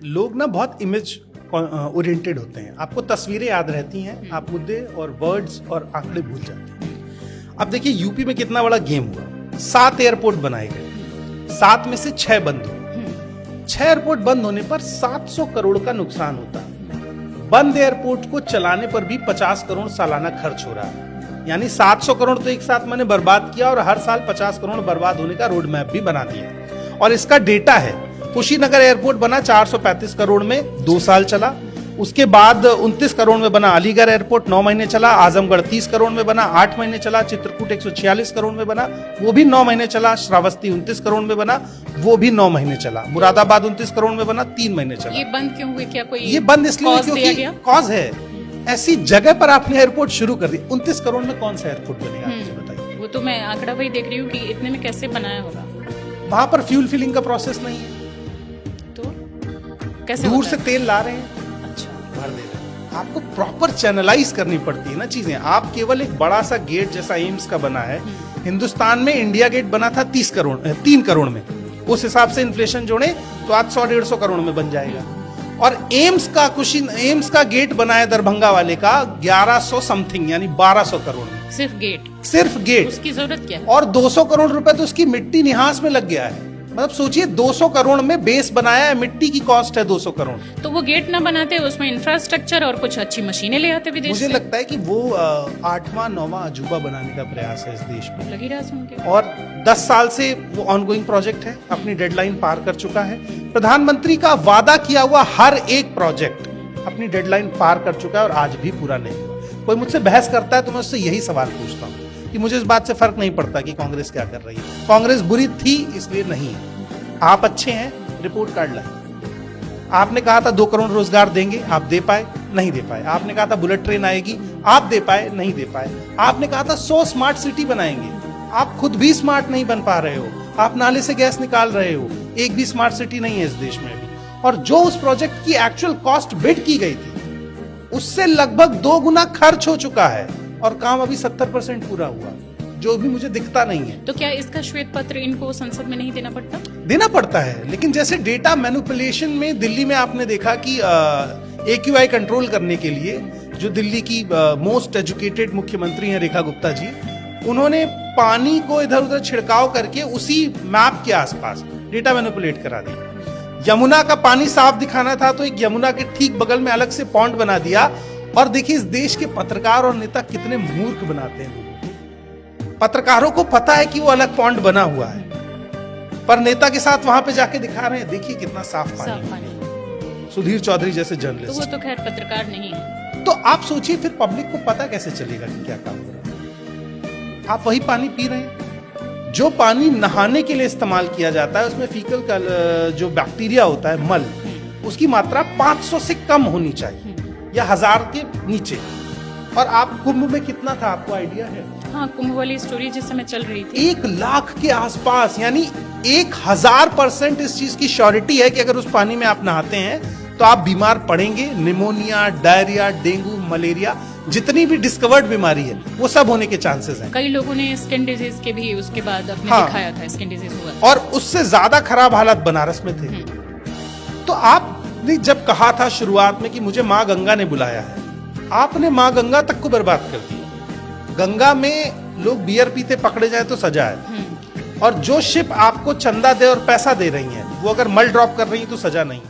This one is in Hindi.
लोग ना बहुत इमेज ओरिएंटेड होते हैं, आपको तस्वीरें याद रहती हैं, आप मुद्दे और वर्ड्स और आंकड़े भूल जाते हैं। अब देखिए यूपी में कितना बड़ा गेम हुआ, 7 एयरपोर्ट बनाए गए, 7 में से 6 बंद हुए। 6 एयरपोर्ट बंद होने पर 700 करोड़ का नुकसान होता है। बंद एयरपोर्ट को चलाने पर भी 50 करोड़ सालाना खर्च हो रहा है, यानी 700 करोड़ तो एक साथ मैंने बर्बाद किया और हर साल 50 करोड़ बर्बाद होने का रोड मैप भी बना दिया। और इसका डेटा है, कुशीनगर एयरपोर्ट बना 435 करोड़ में 2 साल चला, उसके बाद 29 करोड़ में बना अलीगढ़ एयरपोर्ट 9 महीने चला, आजमगढ़ 30 करोड़ में बना 8 महीने चला, चित्रकूट 146 करोड़ में बना वो भी 9 महीने चला, श्रावस्ती 29 करोड़ में बना वो भी 9 महीने चला, मुरादाबाद 29 करोड़ में बना 3 महीने चला। ये बंद क्यों हुए? क्या कोई ये बंद इसलिए क्योंकि कॉज है, ऐसी जगह पर आपने एयरपोर्ट शुरू कर दी। 29 करोड़ में कौन सा एयरपोर्ट बनेगा मुझे बताइए? वो तो मैं आंकड़ा वही देख रही हूँ कि इतने में कैसे बनाया होगा। वहां पर फ्यूल फिलिंग का प्रोसेस नहीं है, तो कैसे दूर से तेल ला रहे हैं, अच्छा भर दे रहे हैं। आपको प्रॉपर चैनलाइज करनी पड़ती है ना चीजें। आप केवल एक बड़ा सा गेट जैसा एम्स का बना है, हिंदुस्तान में इंडिया गेट बना था 3 करोड़ में, उस हिसाब से इन्फ्लेशन जोड़े तो आज 100-150 करोड़ में बन जाएगा। और एम्स का गेट बना है दरभंगा वाले का 1100 समथिंग, यानी 1200 करोड़ में। सिर्फ गेट उसकी जरूरत क्या है? और 200 करोड़ रुपए तो उसकी मिट्टी निहास में लग गया है। मतलब सोचिए 200 करोड़ में बेस बनाया है, मिट्टी की कॉस्ट है 200 करोड़। तो वो गेट ना बनाते, उसमें इंफ्रास्ट्रक्चर और कुछ अच्छी मशीनें ले आते विदेश मुझे से। लगता है कि वो 8वां-9वां अजूबा बनाने का प्रयास है इस देश में, लगी रहा सुन के। और 10 साल से वो ऑनगोइंग प्रोजेक्ट है, अपनी डेडलाइन पार कर चुका है। प्रधानमंत्री का वादा किया हुआ हर एक प्रोजेक्ट अपनी डेडलाइन पार कर चुका है और आज भी पूरा नहीं हुआ। कोई मुझसे बहस करता है तो मैं उससे यही सवाल पूछता हूँ कि मुझे इस बात से फर्क नहीं पड़ता कि कांग्रेस क्या कर रही है। कांग्रेस बुरी थी इसलिए नहीं है, आप अच्छे हैं, रिपोर्ट कार्ड लाए। आपने कहा था 2 करोड़ रोजगार देंगे, आप दे पाए? नहीं दे पाए। आपने कहा था बुलेट ट्रेन आएगी, आप दे पाए? नहीं दे पाए। आपने कहा था 100 स्मार्ट सिटी बनाएंगे, आप खुद भी स्मार्ट नहीं बन पा रहे हो। आप नाले से गैस निकाल रहे हो, एक भी स्मार्ट सिटी नहीं है इस देश में अभी। और जो उस प्रोजेक्ट की एक्चुअल कॉस्ट बिड की गई थी उससे लगभग 2 गुना खर्च हो चुका है और काम अभी 70% पूरा हुआ, जो भी मुझे दिखता नहीं है। तो क्या इसका श्वेत पत्र इनको संसद में नहीं देना पड़ता? देना पड़ता है, लेकिन जैसे डेटा मैनिपुलेशन में दिल्ली में आपने देखा कि AQI कंट्रोल करने के लिए जो दिल्ली की मोस्ट एजुकेटेड मुख्यमंत्री हैं रेखा गुप्ता जी, उन्होंने पानी को इधर उधर छिड़काव करके उसी मैप के आसपास डेटा मैनिपुलेट करा दिया। यमुना का पानी साफ दिखाना था तो एक यमुना के ठीक बगल में अलग से पॉन्ड बना दिया। और देखिए इस देश के पत्रकार और नेता कितने मूर्ख बनाते हैं लोगों को। पत्रकारों को पता है कि वो अलग पॉन्ड बना हुआ है, पर नेता के साथ वहां पे जाके दिखा रहे हैं देखिए कितना साफ पानी। सुधीर चौधरी जैसे जर्नलिस्ट, तो वो तो खैर पत्रकार नहीं है। तो आप सोचिए फिर पब्लिक को पता कैसे चलेगा कि क्या काम हो रहा है? आप वही पानी पी रहे हैं जो पानी नहाने के लिए इस्तेमाल किया जाता है, उसमें फीकल का जो बैक्टीरिया होता है, मल, उसकी मात्रा 500 से कम होनी चाहिए या 1000 के नीचे। और आप कुंभ में कितना था, आपको आइडिया है? हाँ, कुंभ वाली स्टोरी जिस समय चल रही थी 1 लाख के आसपास, यानी 1000% इस चीज की श्योरिटी है कि अगर उस पानी में आप नहाते हैं तो आप बीमार पड़ेंगे। निमोनिया, डायरिया, डेंगू, मलेरिया, जितनी भी डिस्कवर्ड बीमारी है वो सब होने के चांसेस हैं। कई लोगों ने स्किन डिजीज के भी उसके बाद अपने दिखाया था, स्किन डिजीज हुआ और उससे ज्यादा खराब हालात बनारस में थे। तो आपने जब कहा था शुरुआत में कि मुझे माँ गंगा ने बुलाया है, आपने माँ गंगा तक को बर्बाद कर दिया। गंगा में लोग बियर पीते पकड़े जाए तो सजा है, और जो शिप आपको चंदा दे और पैसा दे रही है वो अगर मल ड्रॉप कर रही है तो सजा नहीं।